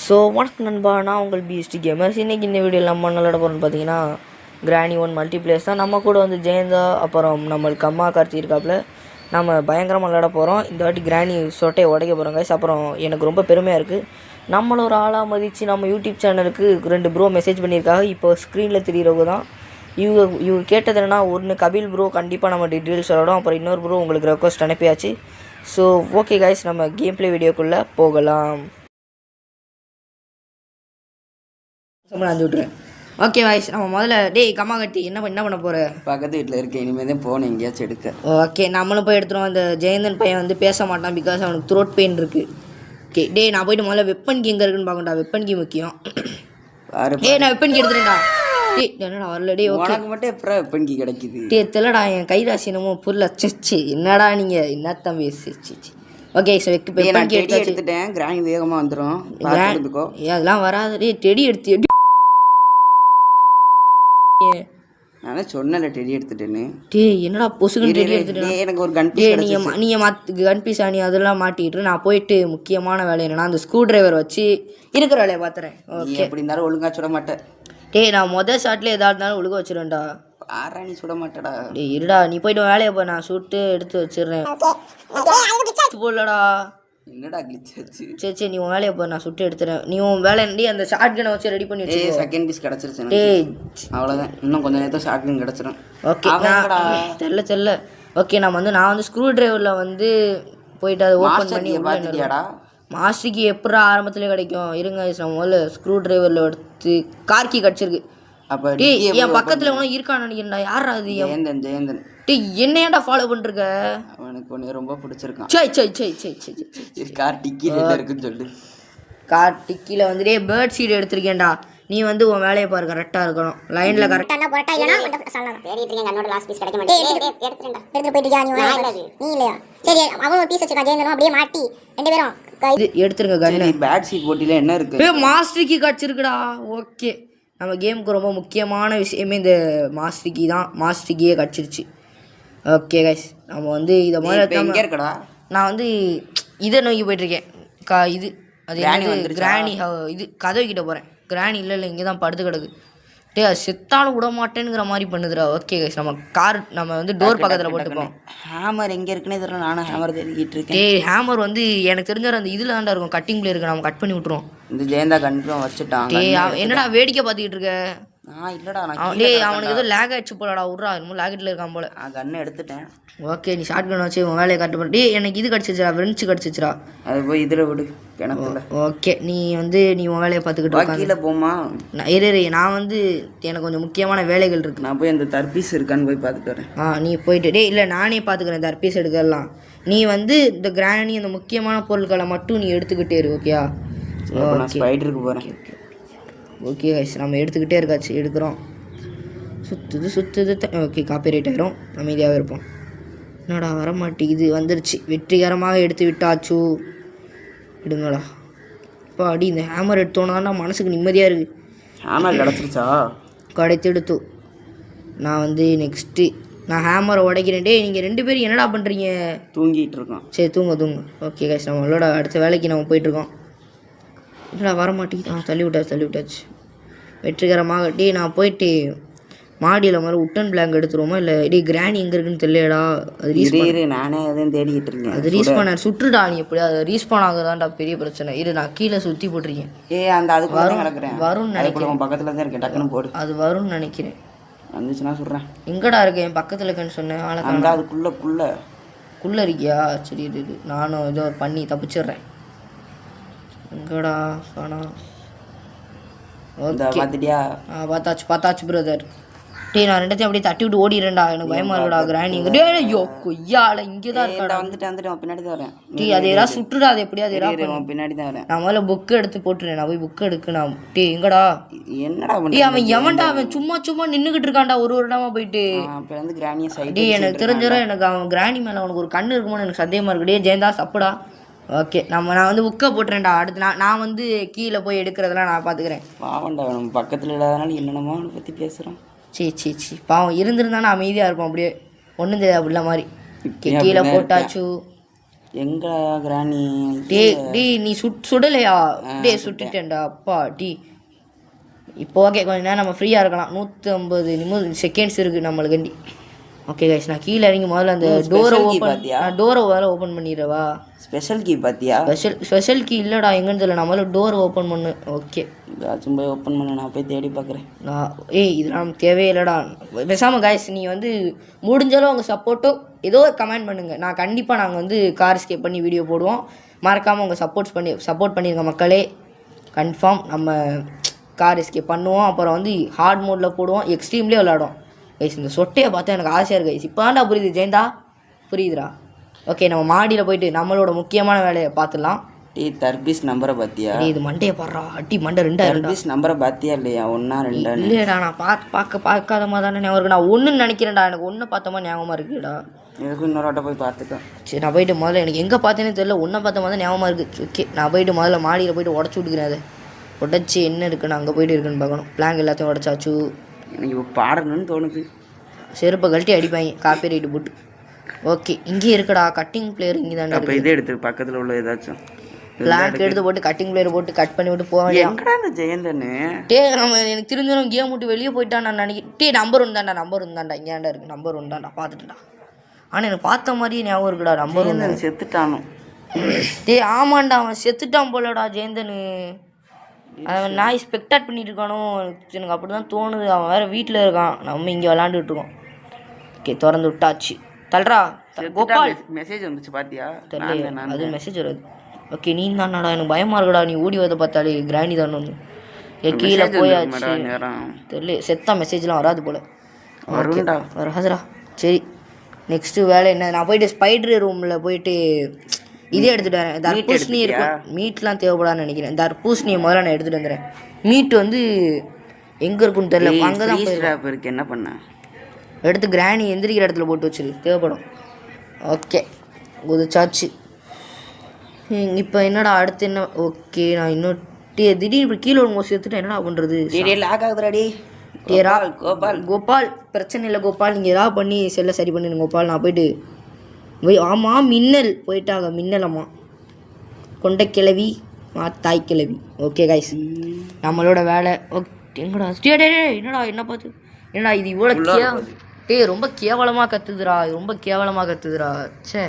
So வணக்கம் நண்பா, நான் உங்கள் பிஎஸ்டி கேமர்ஸ். இன்றைக்கி இந்த வீடியோவில் நம்ம விளாட போகிறோம்னு பார்த்தீங்கன்னா கிராணி 1 மல்டிப்ளேயர்ஸ் தான். நம்ம கூட வந்து ஜெயந்தா அப்புறம் நம்மளுக்கு அம்மா கார்த்தி இருக்காப்புல. நம்ம பயங்கரமாக விளாட போகிறோம். இந்த வாட்டி கிராணி சொட்டையை உடைக்க போகிறோம் கைஸ். அப்புறம் எனக்கு ரொம்ப பெருமையாக இருக்குது, நம்மள ஒரு ஆளாக மதித்து நம்ம யூடியூப் சேனலுக்கு 2 ப்ரோ மெசேஜ் பண்ணியிருக்காங்க. இப்போ ஸ்க்ரீனில் தெரிகிறவங்க தான் இவங்க கேட்டது என்னன்னா, ஒன்று கபில் ப்ரோ கண்டிப்பாக நம்ம டீட்டெயில்ஸ் விளாடும், அப்புறம் இன்னொரு ப்ரோ உங்களுக்கு ரெக்வஸ்ட் அனுப்பியாச்சு. ஸோ ஓகே கைஸ், நம்ம கேம் ப்ளே வீடியோக்குள்ளே போகலாம். அஞ்சு விட்ருவேன். ஓகே வாய்ஸ், நம்ம முதல்ல டேய் கம்மா கட்டி என்ன பண்ண போகிற? பக்கத்து வீட்டில் இருக்கேன், இனிமேல் தான் போகணும் எங்கேயாச்சும் எடுக்க. ஓகே, நம்மளும் போய் எடுத்துருவோம். அந்த ஜெயந்தன் பையன் வந்து பேச மாட்டான், பிகாஸ் அவனுக்கு த்ரோட் பெயின் இருக்குது. ஓகே டே, நான் போய்ட்டு முதல்ல வெப்பன் கீ எங்கே இருக்குன்னு பார்க்கண்டா. வெப்பன் கீ முக்கியம். நான் வெப்பன் கீ எடுத்துட்டேன்டா. டே என்னடா வரல? டே ஓகே, உனக்கு மட்டும் எப்போ வெப்பன் கீ கிடைக்குது? டே தெரியலடா, என் கைராசி என்னமோ புரியல. சச்சி என்னடா நீங்கள் என்ன தம்பி? சச்சி ஓகே சார், வெப்பன் கீ எடுத்துட்டேன். கிராணி வேகமாக வந்துடும். அதெல்லாம் வராது. டே டெடி எடுத்து நான் சொன்னல டெடி எடுத்துட்டேன்னு. டே என்னடா பொசுகுன்னு டெடி எடுத்துட்டேன். எனக்கு ஒரு கன் பீஸ் நீங்கள் கன் பீஸ் அணி அதெல்லாம் மாட்டிக்கிட்டு நான் போயிட்டு முக்கியமான வேலை என்னன்னா, அந்த ஸ்க்ரூ டிரைவர் வச்சு இருக்கிற வேலையை பார்த்துறேன். ஓகே, எப்படி இருந்தாலும் ஒழுங்காக சுட மாட்டேன். டே நான் மொதல் ஷாட்லேயே எதாக இருந்தாலும் ஒழுங்க வச்சிருவேன்டா. ஆறா நீ சுட மாட்டடா. டே இருடா, நீ போய்ட்டு வேலையை போ, நான் சுட்டு எடுத்து வச்சிடுறேன். போடலடா, என்னடா கிளிச் ஆச்சு? சரி நீ உன் வேலையை போ, நான் சுட்டு எடுத்துறேன். நீ உன் வேலை அந்த ஷார்ட் கனை வச்சு ரெடி பண்ணி வச்சு. செகண்ட் பீஸ் கிடச்சிருச்சு. டே அவ்வளோதான், இன்னும் கொஞ்சம் நேரத்தில் ஷார்ட் கன் கிடச்சிடும். ஓகே தெரியல. ஓகே, நான் வந்து ஸ்க்ரூ டிரைவரில் வந்து போயிட்டு அதை ஓப்பன் பண்ணி பார்த்துட்டியாடா? மாஸ்டருக்கு எப்படா ஆரம்பத்துலேயே கிடைக்கும்? இருங்க, நம்ம முதல்ல ஸ்க்ரூ டிரைவரில் எடுத்து கார்கி கிடச்சிருக்கு. அப்போ டே என் பக்கத்தில் ஒன்றும் இருக்கான்னு நினைக்கிறேன்டா. யாரா அது? ஜெயந்தன். டே என்னையாண்டா ஃபாலோ பண்ணிருக்க? அவனுக்கு ஒன்று ரொம்ப பிடிச்சிருக்கான். கார் டிக்கியில் இருக்குன்னு சொல்லு. கார் டிக்கியில் வந்து டே பேர்ட் சீட் எடுத்திருக்கேன்டா. நீ வந்து உன் வேலையை பாரு, கரெக்டாக இருக்கணும். லைனில் கரெக்டாக போட்டா இல்லைனா என்னோட லாஸ்ட் பீஸ் கிடைக்க மாட்டேங்குது. எடுத்துட்டு போயிட்டு நீ இல்லையா? சரி, அவன் ஒரு பீஸ் வச்சிருக்கான். ஜெயந்தனும் அப்படியே மாட்டி 2 பேரும் இது எடுத்துருங்க. கன்னு பேட் சீட் போட்டியில் என்ன இருக்குது? Master key கிடச்சிருக்குடா. ஓகே, நம்ம கேமுக்கு ரொம்ப முக்கியமான விஷயமே இந்த மாஸ்டர் கீ தான். மாஸ்டர் கீயே கிடச்சிருச்சு. ஓகே கைஸ், நம்ம வந்து இதை மாதிரி எங்கே இருக்கடா? நான் வந்து இதை நோக்கி போயிட்டுருக்கேன். இது அது வந்து கிராணி இது கதவை கிட்ட போகிறேன். கிராணி இல்லை இங்கே தான் படுத்து கிடக்கு. டே அது செத்தாலும் விட மாட்டேங்கிற மாதிரி பண்ணுதுடா. ஓகே கைஸ், நம்ம வந்து டோர் பக்கத்தில் போட்டுப்போம். ஹேமர் எங்கே இருக்குன்னே தெரியல. நானும் ஹேமர் தேடிக்கிட்டு இருக்கேன். டே ஹேமர் வந்து எனக்கு தெரிஞ்ச அந்த இதில் தான்டா இருக்கும், கட்டிங் பிளே இருக்கு. நம்ம கட் பண்ணி விட்ருவோம். இந்த ஜெயந்தா கண்டிப்பாக வச்சுட்டான். டே என்னடா வேடிக்கை பார்த்துக்கிட்டு இருக்க? இல்லடா, டேய் அவனுக்கு ஏதோ லேக் ஆயிடுச்சு போலடா. விட்றா, இன்னும் லேக்கெட்டில் இருக்கான் போல. கண்ணை எடுத்துட்டேன். ஓகே, நீ ஷார்ட் கன் வச்சு உன் வேலையை கட்டு பண்ணி. டே எனக்கு இது கிடச்சிச்சுடா, ஃப்ரெண்ட்ஸ் கிடச்சிச்சுடா. அது போய் இதில் விடு கிணத்துல. ஓகே, நீ உன் வேலையை பார்த்துக்கிட்டு கீழே போமா? நான் வந்து எனக்கு கொஞ்சம் முக்கியமான வேலைகள் இருக்குது. நான் போய் அந்த தர்பீஸ் இருக்கான்னு போய் பார்த்துட்டு வரேன். நீ போயிட்டு டே இல்லை நானே பார்த்துக்கிறேன் தர்பீஸ் எடுக்கலாம். நீ வந்து இந்த கிராணி அந்த முக்கியமான பொருட்களை மட்டும் நீ எடுத்துக்கிட்டே இரு. ஓகேயா? நான் ஸ்பைடருக்கு போகிறேன். ஓகே கைஸ், நம்ம எடுத்துக்கிட்டே இருக்காச்சு. எடுக்கிறோம். சுற்றுது. ஓகே, காப்பி ரைட் ஆயிரும். அமைதியாகவே இருப்போம். என்னடா வரமாட்டேங்குது? வந்துருச்சு. வெற்றிகரமாக எடுத்து விட்டாச்சு. எடுங்கடா. இப்போ அடி இந்த ஹேமர் எடுத்தோன்னா மனசுக்கு நிம்மதியாக இருக்குது. ஹேமர் கிடச்சிருச்சா? எடுத்து நான் வந்து நெக்ஸ்ட்டு நான் ஹேமரை உடைக்கிறேன். டே நீங்கள் 2 பேரும் என்னடா பண்ணுறீங்க? தூங்கிட்டு இருக்கோம். சரி தூங்க. ஓகே கைஸ், நம்மளோட அடுத்த வேலைக்கு நம்ம போயிட்டுருக்கோம். என்னடா வரமாட்டேங்குது? தள்ளி விட்டாச்சு. வெற்றிகரமாக. டே நான் போயிட்டு மாடியில் மாதிரி உட்டன் பிளாங்க் எடுத்துருவோமா? இல்லை டே கிராணி எங்கே இருக்குன்னு தெரியலடா. அது நானே அதையும் தேடிக்கிட்டு இருக்கேன். அது ரீஸ்பான் சுட்டுடா. நீ எப்படியா அது ரீஸ்பான் ஆகுதான்டா பெரிய பிரச்சனை. நான் கீழே சுற்றி போட்டிருக்கேன். அது வரும்னு நினைக்கிறேன். பக்கத்தில் தான் இருக்கேன். டக்குன்னு போடு. அது வரும்னு நினைக்கிறேன். வந்துச்சுன்னா சொல்கிறேன். எங்கடா இருக்கேன்? என் பக்கத்தில் இருக்கேன்னு சொன்னேன். அதுக்குள்ளே இருக்கியா? சரி இது நானும் ஏதோ பண்ணி தப்பிச்சிடுறேன். எங்கடா காணா? பார்த்துட்டியா? பார்த்தாச்சு பிரதர். டே நான் 2த்தையும் அப்படியே தட்டி விட்டு ஓடிடுறேன்டா. எனக்கு பயமா இருக்குடா. கிராணி டே ஐயோ கொய்யால இங்கே தான் இருக்கா. வந்துட்டு பின்னாடி தான் வரேன். டீ அது ஏதாவது சுட்டுடா. அது எப்படியாவது பின்னாடி தான் வரேன். நான் முதல்ல புக்கு எடுத்து போட்டுறேன். நான் போய் புக்கு எடுக்கணும். டே எங்கடா? என்னடா அவன் எவன்டா? அவன் சும்மா நின்றுக்கிட்டு இருக்கான்டா ஒரு இடமா போயிட்டு. டே எனக்கு தெரிஞ்சிடும். எனக்கு அவன் கிராணி மேலே அவனுக்கு ஒரு கண்ணு இருக்குமோன்னு எனக்கு சந்தேகமாக இருக்கு. டே ஜெயந்தா சப்புடா. ஓகே, நான் வந்து புக்கை போட்டுறேன்டா. அடுத்து நான் வந்து கீழே போய் எடுக்கிறதெல்லாம் நான் பார்த்துக்கிறேன். பாவண்டா, நம்ம பக்கத்தில் இல்லாதனால என்னென்னமோ அவனை பற்றி பேசுகிறான். சீ பாவம். இருந்திருந்தானே அமைதியாக இருப்போம். அப்படியே ஒன்றும் தெரியாது அப்படில மாதிரி. கீழே போட்டாச்சு. எங்க கிராணி டேய் நீ சுடலையா? சுட்டுட்டேன்டா அப்பா டீ. இப்போ ஓகே, கொஞ்ச நேரம் நம்ம ஃப்ரீயாக இருக்கலாம். 150 செகண்ட்ஸ் இருக்குது நம்மளுக்கு. ஓகே கைஸ், நான் கீழே இறங்கி முதல்ல அந்த டோரை ஓப்பன் பண்ணிடுறவா? ஸ்பெஷல் கீ பார்த்தியா? ஸ்பெஷல் கீ இல்லைடா, எங்கன்னு தெரியல. நம்மளால டோரை ஓப்பன் பண்ணு. ஓகே, ஏதாச்சும் போய் ஓப்பன் பண்ண, நான் போய் தேடி பார்க்குறேன். இதெல்லாம் நமக்கு தேவையே இல்லைடா. பேசாமல் கைஸ், நீ வந்து முடிஞ்சாலும் உங்கள் சப்போர்ட்டோ ஏதோ கமெண்ட் பண்ணுங்கள். நான் கண்டிப்பாக நாங்கள் வந்து கார் எஸ்கேப் பண்ணி வீடியோ போடுவோம். மறக்காமல் உங்கள் சப்போர்ட் பண்ணியிருக்க மக்களே. கன்ஃபார்ம் நம்ம கார் எஸ்கேப் பண்ணுவோம். அப்புறம் வந்து ஹார்ட் மோடில் போடுவோம், எக்ஸ்ட்ரீம்லேயே விளாடுவோம். கைஸ், இந்த சொட்டையை பார்த்தா எனக்கு ஆசையாக இருக்குது கைஸ். இப்போதான்டா புரியுது ஜெயந்தா, புரியுதுடா? ஓகே, நம்ம மாடியில் போயிட்டு நம்மளோட முக்கியமான வேலையை பார்த்துடலாம். தர்பீஸ் நம்பரை பார்த்தியா? இது மண்டையை பாடுறா, அட்டி மண்டை 2 தர்பீஸ் நம்பரை பார்த்தியா இல்லையா? 1 2 இல்லையடா, நான் பார்க்காத மாதிரி தானே ஞாபகம் இருக்கு. நான் 1ன்னு நினைக்கிறேன்டா, எனக்கு 1 பார்த்த மாதிரி ஞாபகமாக இருக்குடா. எனக்கு இன்னொரு வாட்டை போய் பார்த்துட்டேன். சரி, நான் போயிட்டு முதல்ல எனக்கு எங்கே பார்த்தேன்னு தெரியல, 1 பார்த்த மாதிரி தான் ஞாபகமாக இருக்குது. ஓகே, நான் போயிட்டு முதல்ல மாடியில் போயிட்டு உடச்சி விட்டுக்கிறேன். அதை உடச்சி என்ன இருக்குன்னு அங்கே போயிட்டு இருக்குன்னு பார்க்கணும். பிளாங்க் எல்லாத்தையும் உடச்சாச்சு. எனக்கு இப்போ பாடணும்னு தோணுது. செருப்பை கழட்டி அடிப்பாங்க காப்பி ரைட்டு போட்டு. ஓகே, இங்கே இருக்குடா கட்டிங் பிளேயர். இங்கே தான் இப்போ இதே எடுத்து பக்கத்தில் உள்ள ஏதாச்சும் பிளாங்க் எடுத்து போட்டு கட்டிங் பிளேயர் போட்டு கட் பண்ணி விட்டு போக வேண்டிய. எங்கடா இந்த ஜெயந்தன்னு? நம்ம எனக்கு தெரிஞ்சவங்க கேம் விட்டு வெளியே போயிட்டான் நான் நினைக்கிறேன். நம்பர் 1 தான்டா, நம்பர் 1 தான்டா. இங்கேண்டா இருக்குது நம்பர் 1 தான்டா, பார்த்துட்டா. ஆனால் எனக்கு பார்த்த மாதிரியே ஞாபகம் இருக்குடா. நம்பர் 1 செத்துட்டானோ? ஆமாண்டா, அவன் செத்துட்டான் போலடா ஜெயந்தனு. அவன் நாய் ஸ்பெக்டாட் பண்ணிட்டு இருக்கானோ, எனக்கு அப்படி தான் தோணுது. அவன் வேறு வீட்டில் இருக்கான், நம்ம இங்கே விளாண்டுட்டு இருக்கோம். ஓகே, திறந்து விட்டாச்சு. தல்றா கோபால். மெசேஜ் வந்துச்சு பார்த்தியா? தெரியல, அது மெசேஜ் வருது. ஓகே, நீ தானடா, எனக்கு பயமாக இருக்குடா. நீ ஓடி வரதை பார்த்தாலே கிராணி தானே ஒன்று. கீழே போயாச்சு. தெரியல, செத்தா மெசேஜ்லாம் வராது போல். வராதுடா. சரி, நெக்ஸ்ட்டு வேலை என்ன? நான் போயிட்டு ஸ்பைடர் ரூமில் போயிட்டு இதே எடுத்துகிட்டு வரேன். தர்பூசணி இருக்கும். மீட்லாம் தேவைப்படான்னு நினைக்கிறேன். தர்பூசணியை முதல்ல நான் எடுத்துகிட்டு வந்துடுறேன். மீட் வந்து எங்கே இருக்குன்னு தெரியல, அங்கே தான் இருக்கு. என்ன பண்ண? எடுத்து கிராணி எந்திரிக்கிற இடத்துல போட்டு வச்சிரு, தேவைப்படும். ஓகே, குதிச்சாச்சு. இப்போ என்னடா அடுத்து என்ன? ஓகே, நான் இன்னும் திடீர்னு இப்படி கீழே ஒரு மோசி எடுத்துட்டேன். என்னடா பண்ணுறது? கோபால் பிரச்சனை இல்லை கோபால், நீங்கள் ஏதாவது பண்ணி செல்ல சரி பண்ணுங்க கோபால். நான் போயிட்டு ஆமாம் மின்னல் போயிட்டாங்க. மின்னலம்மா கொண்ட கிளவி தாய் கிளவி. ஓகே கைஸ், நம்மளோட வேலை. ஓகே, எங்கடா என்னடா என்ன பார்த்து என்னடா இது இவ்வளோ ரொம்ப கேவலமாக கத்துதுடா. ரொம்ப கேவலமாக கத்துதுடா. சே,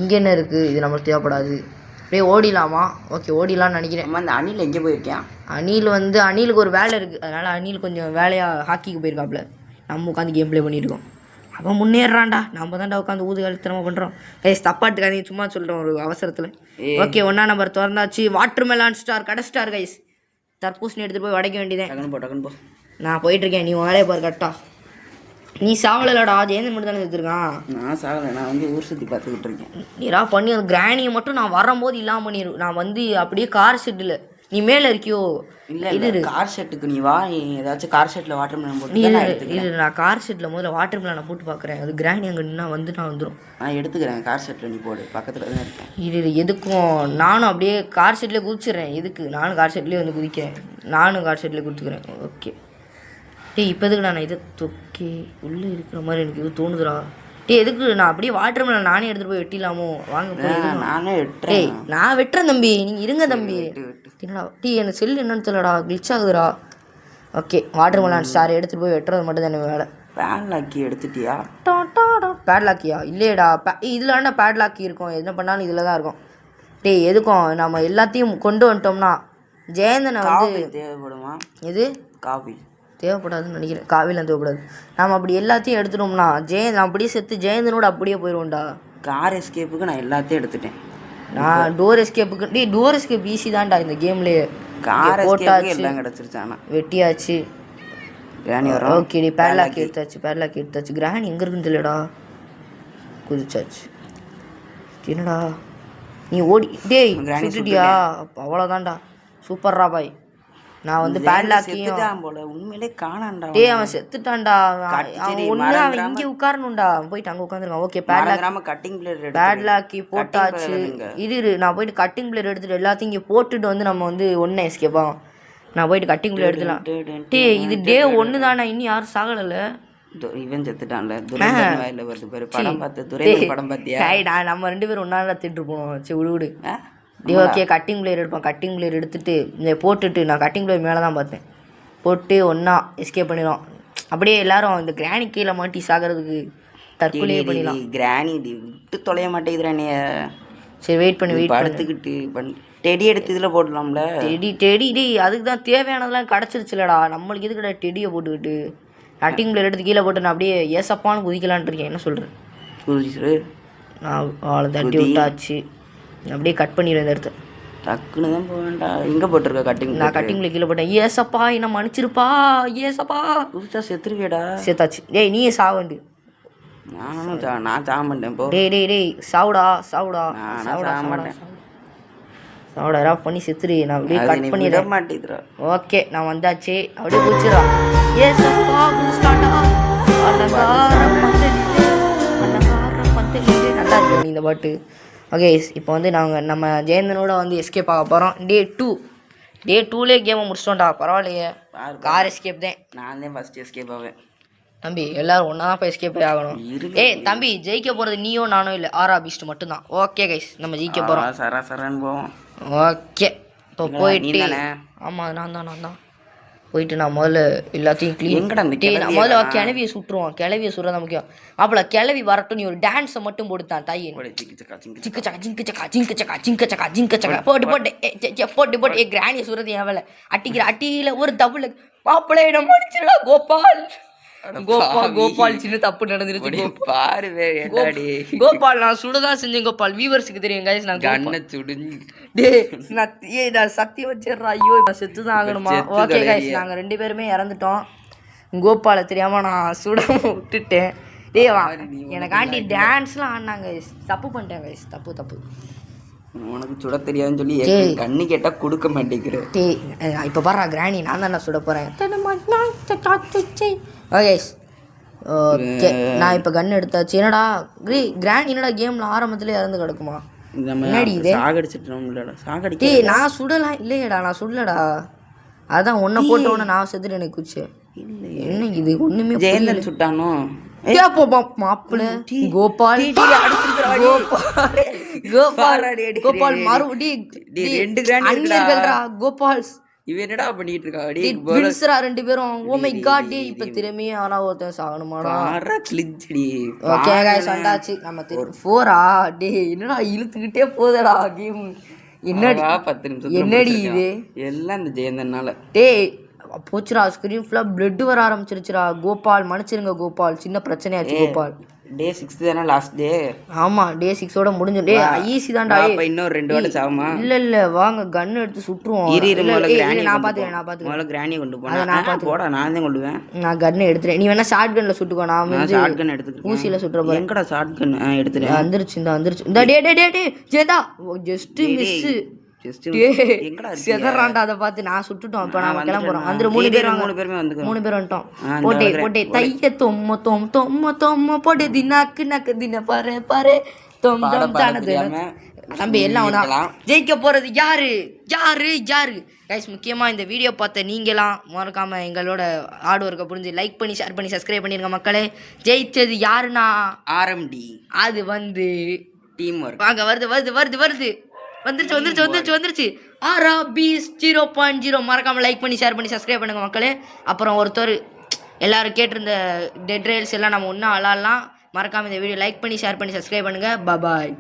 இங்கே என்ன இருக்குது? இது நம்மளுக்கு தேவைப்படாது. அப்படியே ஓடிடலாமா? ஓகே, ஓடிடலான்னு நினைக்கிறேன். அந்த அணில் எங்கே போயிருக்கேன்? அணிலுக்கு ஒரு வேலை இருக்குது. அதனால் அணில் கொஞ்சம் வேலையாக ஹாக்கிக்கு போயிருக்காப்புல. நம்ம உட்காந்து கேம் ப்ளே பண்ணியிருக்கோம். அவன் முன்னேறான்டா, நம்ம தான்டா உட்காந்து ஊதுகாலத்தனமாக பண்ணுறோம். கைஸ், தப்பாட்டுக்காதீங்க, சும்மா சொல்கிறோம் ஒரு அவசரத்தில். ஓகே, 1ஆம் நம்பர் திறந்தாச்சு. வாட்டர் மெலான் ஸ்டார், கடை ஸ்டார் கைஸ். தர்பூசணி எடுத்துகிட்டு போய் உடைக்க வேண்டியதேன். நான் போயிட்டுருக்கேன், நீ வேலையை பாரு கரெக்டா. நீ சாவலடா, ஜெயந்தன் மட்டும் தானே செத்துருக்கான். நான் சாவலை, நான் வந்து ஊர் சுற்றி பார்த்துக்கிட்டு இருக்கேன். நீரா பண்ணி அந்த கிராணியை மட்டும் நான் வரும்போது இல்லாமல் பண்ணிடு. நான் வந்து அப்படியே கார் செட்டில் நீ மேலே இருக்கியோ? இல்லை, இது கார் ஷெட்டுக்கு நீ வா. ஏதாச்சும் கார் ஷெட்டில் வாட்டர் மெலன் போட்டு இது நான் கார் ஷெட்டில் முதல்ல வாட்டர் மெலனை போட்டு பார்க்குறேன். அது கிராணி அங்கே நின்னா வந்து நான் வந்துடும். நான் எடுத்துக்கிறேன். கார் ஷெட்டில் நீ போடு, பக்கத்தில் தான் இருக்கேன். இது எதுக்கும் நானும் அப்படியே கார் ஷெட்லேயே குதிச்சிடுறேன். எதுக்கு? நானும் கார் ஷெட்லேயே வந்து குதிக்கிறேன். நானும் கார் ஷெட்லேயே கொடுத்துக்கிறேன். ஓகே, இப்போ எதுக்கு நான் இதை ஓகே உள்ளே இருக்கிற மாதிரி எனக்கு இது தோணுதுடா. எதுக்கு நான் அப்படியே வாட்டர் மெலன் நானே எடுத்துகிட்டு போய் வெட்டிடலாமோ? வாங்க போய் நானே வெட்டுறேன். நான் வெட்டுறேன் தம்பி, நீங்கள் இருங்க தம்பி. என்னடா எனக்கு செல்லு என்னன்னு தெரியலடா, கிளிச் ஆகுதுடா. ஓகே, வாட்டர் மெலான் ஸ்டார் எடுத்துகிட்டு போய் வெட்டுறது மட்டும் தானே வேலை. பேட்லாக்கி எடுத்துட்டியா? பேட்லாக்கியா? இல்லையடா, இதில் வேணா பேட்லாக்கி இருக்கும். என்ன பண்ணாலும் இதில் தான் இருக்கும். எதுக்கும் நம்ம எல்லாத்தையும் கொண்டு வந்துட்டோம்னா ஜெயந்தனை வந்து தேவைப்படுமா? எது? காஃபி தேவைப்படாதுன்னு நினைக்கிறேன். காவிலாம் தேவைப்படாது. நம்ம அப்படி எல்லாத்தையும் எடுத்துட்டோம்னா நான் அப்படியே செத்து ஜெயந்தனோட அப்படியே போயிடுவோம்டா. கார் எஸ்கேப்புக்கு நான் எல்லாத்தையும் எடுத்துட்டேன். நான் டோர் எஸ்கேப்புக்கு டோர் எஸ்கேப் ஈஸி தான்டா இந்த கேம்லேயே. கார் எஸ்கேப்புக்கு எல்லாம் கிடச்சிருச்சு. ஆனால் வெட்டியாச்சு. கிராணி வரும். ஓகே, பேட்லாக்கி எடுத்தாச்சு. கிராணி எங்கே இருக்குன்னு தெரியலடா. குதிச்சாச்சு. என்னடா நீ ஓடி சுட்டுட்டியா? அவ்வளோதான்டா, சூப்பர்ரா பாய். நான் வந்து பேட்லாக்கையும் போல உண்மையிலே காணான்டா. அவன் செத்துட்டான்டா. அவன் இங்கே உட்காரணும்டா. போயிட்டு அங்கே உட்காந்துருக்கான். ஓகே, பேட்லாக்கி போட்டாச்சு. நான் போயிட்டு கட்டிங் பிளேயர் எடுத்துட்டு எல்லாத்தையும் இங்கே போட்டுட்டு வந்து நம்ம வந்து ஒன்று எஸ்கேப்பா. நான் போயிட்டு கட்டிங் பிளேயர் எடுத்துலாம். இது டே 1 தானே, இன்னும் யாரும் சாகலை. இவன் செத்துட்டான்ல துரைந்தர் வாயில வருது பாரு படம் பார்த்து துரைந்தர் படம் பார்த்தியா நம்ம 2 பேரும் ஒன்றா திட்டு போனோம். சரி விடு ஓகே. கட்டிங் பிளேயர் எடுப்போம். கட்டிங் பிளேயர் எடுத்துட்டு இதை போட்டுட்டு நான் கட்டிங் பிளேயர் மேலே தான் பார்த்தேன். போட்டு ஒன்றா எஸ்கேப் பண்ணிடும். அப்படியே எல்லாரும் இந்த கிராணி கீழே மாட்டி சாகிறதுக்கு தற்கொலையே பண்ணிடலாம். கிராணி விட்டு தொலைய மாட்டேங்குதுறா நீ. சரி வெயிட் பண்ணி படுத்துக்கிட்டு டெடி எடுத்து இதில் போடலாம்ல. டெடி அதுக்கு தான் தேவையானதெல்லாம் கிடச்சிருச்சுலடா. நம்மளுக்கு எதுக்குடா டெடியை போட்டுக்கிட்டு கட்டிங் பிளேயர் எடுத்து கீழே போட்டு நான் அப்படியே ஏசப்பான்னு குதிக்கலான்ட்டு இருக்கேன். என்ன சொல்கிறேன்? நான் அவளை தட்டி விட்டாச்சு. அப்படியே கட் பண்ணிடுவேன் இந்த இடத்த. டக்குன்னு தான் போக வேண்டாம். எங்கே போட்டிருக்க கட்டிங்? நான் கட்டிங் பிளேயர் கீழே போட்டேன். ஏசப்பா என்ன மன்னிச்சிருப்பா. ஏசப்பா புதுசாக செத்துருவியடா. சேர்த்தாச்சு. டேய் நீயே சாவண்டு. நான் சாக மாட்டேன். போ டேய் சாவுடா சாவுடா சாக மாட்டேன். சாவுடா ரஃப் பண்ணி செத்துரு. நான் அப்படியே கட் பண்ணிட மாட்டேங்கிறா. ஓகே நான் வந்தாச்சு. அப்படியே குச்சிடா. ஏசப்பா குடிச்சிட்டாண்டா. நல்லா இருக்கு இந்த பாட்டு. ஓகே இப்போ வந்து நம்ம ஜெயந்தனோட வந்து எஸ்கேப் ஆக போகிறோம். டே 2லே கேமை முடிச்சிட்டோம்டா. பரவாயில்லையே. கார் எஸ்கேப் தான். நான் தான் ஃபஸ்ட் எஸ்கேப் ஆவேன். தம்பி எல்லாரும் ஒன்றா தான் போய் எஸ்கேப் ஆகணும். தம்பி ஜெயிக்க போகிறது நீயோ நானோ இல்லை ஆரா பீஸ்ட் மட்டும்தான். ஓகே கைஸ் நம்ம ஜெயிக்க போகிறோம். சராசரன்னு போவோம். ஓகே இப்போ போயிட்டு ஆமாம் நான் தான் போயிட்டு நான் முதல்ல எல்லாத்தையும் நான் முதல்ல கிளவியை சுட்டுருவோம். கிளவியை சுடுறதா முக்கியம். அப்பல கிளவி வரட்டும். நீ ஒரு டான்ஸை மட்டும் போட்டுத்தான் தாய். போட்டு கிராண்டியை சுடுறது என் வேலை. அட்டியில் ஒரு தப்புல மாப்பிள்ளை நம்ம அடிச்சிடா. கோபால் சின்ன தப்பு நடந்துருச்சு. பாரு கோபால் நான் சுடதான் செஞ்சேன். கோபால் வியூவர்ஸுக்கு தெரியும் கைஸ். நான் நான் சத்தியம் வச்சிடுறா. ஐயோ நான் செத்து தான் ஆகணுமா? ஓகே கைஸ் நாங்கள் 2 பேருமே இறந்துட்டோம். கோபாலை தெரியாம நான் சுட விட்டுட்டேன். எனக்காண்டி டான்ஸ்லாம் ஆடினாங்க. தப்பு பண்ணிட்டேன் கைஸ். தப்பு உனக்கு சுட தெரியாதுன்னு சொல்லி கண்ணு கேட்டா கொடுக்க மாட்டேங்கிறேன். இப்போ பாரு கிராணி நான் தான் சுட போறேன். ஓகே ஓகே நான் இப்போ கன் எடுத்தாச்சு. என்னடா கிராண்ட் என்னடா கேமில் ஆரம்பத்துலேயே இறந்து கிடக்குமா? நான் சுடலாம் இல்லையடா. நான் சுடலடா. அதான் ஒன்றை போட்ட உடனே நான் செத்துட்டு எனக்கு குச்சு. என்ன இது ஒன்றுமே ஜெயந்தன் சுட்டானோ? மாப்பிள்ள கோபால் மறுபடியும் கோபால் இவன் என்னடா பண்ணிட்டு இருக்கா? 2 பேரும். ஓ மை காட் டே இப்ப திறமையே ஆனா ஒருத்தன் சாகணுமாடா. கிளிஞ்சிடி. ஓகே गाइस வந்தாச்சு. நம்ம 4 டே என்னடா இழுத்துக்கிட்டே போதடா கேம். என்னடி 10 நிமிஷம் என்னடி இது எல்லாம் இந்த ஜெயந்தனால. டேய் போச்சுடா. ஸ்கிரீன் ஃபுல்லா பிளட் வர ஆரம்பிச்சிருச்சுடா. கோபால் மன்னிச்சிருங்க கோபால். சின்ன பிரச்சனையாச்சு கோபால். டே 6 தானே லாஸ்ட் டே? ஆமா டே 6ஓட முடிஞ்சு. டே ஈஸி தான்டா. அப்ப இன்னும் 2 வாட்டி சாவமா? இல்ல வாங்க கன் எடுத்து சுட்டுருவோம். நான் பாத்துக்கிறேன். முதல்ல கிராணி கொண்டு போனா போடா. நான் தான் கொண்டுவேன். நான் கன் எடுத்துறேன். நீ வேணா ஷார்ட் கன்ல சுட்டுக்கோ. நான் வந்து ஷார்ட் கன் எடுத்துக்கிறேன். ஊசியில சுட்டுற போறேன். எங்கடா ஷார்ட் கன்? எடுத்துறேன். வந்துருச்சு. இந்த டே ஜேதா ஜஸ்ட் மிஸ். செதறான்டா. அதை பார்த்து நான் சுட்டுட்டோம். இப்போ நான் கிளம்புறோம். வந்து 3 பேர் 3 பேர் வந்துட்டோம். போட்டே தைய தொம்ம போட்டு தினாக்கு தின பாரு தானது. தம்பி எல்லாம் ஜெயிக்க போறது யாரு கைஸ்? முக்கியமா இந்த வீடியோ பார்த்த நீங்களாம் மறக்காம எங்களோட ஹார்ட் ஒர்க்கை புரிஞ்சு லைக் பண்ணி ஷேர் பண்ணி சப்ஸ்கிரைப் பண்ணிருங்க மக்களே. ஜெயிச்சது யாருன்னா ஆர்எம்டி. அது வந்து டீம் ஒர்க். வாங்க வருது வந்துருச்சு. ஆரா பீஸ் 0.0 மறக்காம லைக் பண்ணி ஷேர் பண்ணி சப்ஸ்கிரைப் பண்ணுங்க மக்களே. அப்புறம் ஒருத்தர் எல்லாரும் கேட்டிருந்த டெட் ரேல்ஸ் எல்லாம் நம்ம ஒன்றா விளாட்லாம். மறக்காம இந்த வீடியோ லைக் பண்ணி ஷேர் பண்ணி சப்ஸ்கிரைப் பண்ணுங்க. பாய்.